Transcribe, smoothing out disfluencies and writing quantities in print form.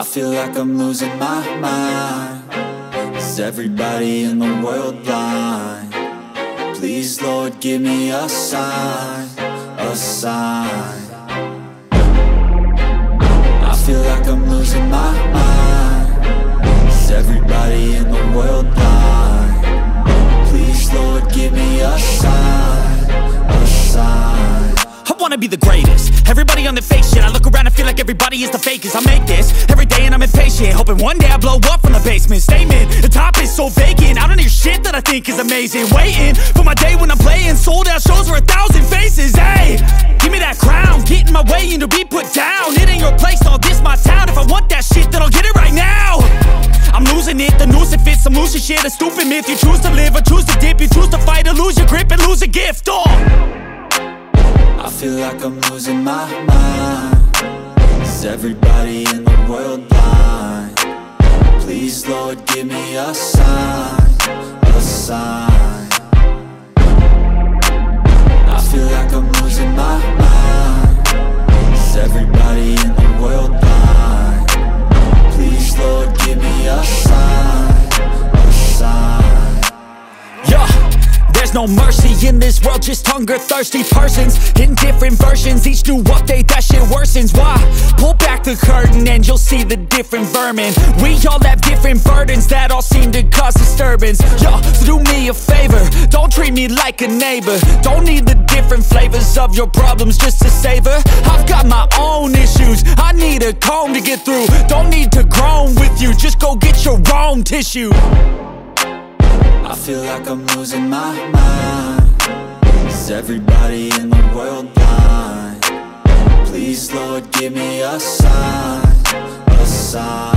feel like I'm losing my mind. Is everybody in the world blind? Please, Lord, give me a sign, a sign. I feel like I'm losing my mind. Is everybody in the world blind? Please, Lord, give me a sign, a sign. I wanna be the greatest. Everybody on the fake shit. I look around and feel like everybody is the fakest. I make this every day and I'm impatient, hoping one day I blow up from the basement. Statement, the top is so vacant. I don't hear shit that I think is amazing. Waiting for my day when I'm playing sold out shows for 1,000 faces. Hey, give me that crown, get in my way and to be put down. It ain't your place, no, this my town. If I want that shit, then I'll get it right now. I'm losing it, the noose it fits, some losing shit. A stupid myth, you choose to live or choose to dip. You choose to fight or lose your grip and lose a gift. I feel like I'm losing my mind. Is everybody in the world blind? Please, Lord, give me a sign, a sign. I feel like I'm losing my mind. Is everybody in the world blind? Please, Lord, give me a sign, a sign. Yeah. There's no mercy in this world, just hunger-thirsty persons in different versions. Each new update, that shit worsens. Why? Pull back the curtain and you'll see the different vermin. We all have different burdens that all seem to cause disturbance. Yo, so do me a favor, don't treat me like a neighbor. Don't need the different flavors of your problems just to savor. I've got my own issues, I need a comb to get through. Don't need to groan with you, just go get your own tissue. I feel like I'm losing my mind. Is everybody in the world blind? Please, Lord, give me a sign, a sign.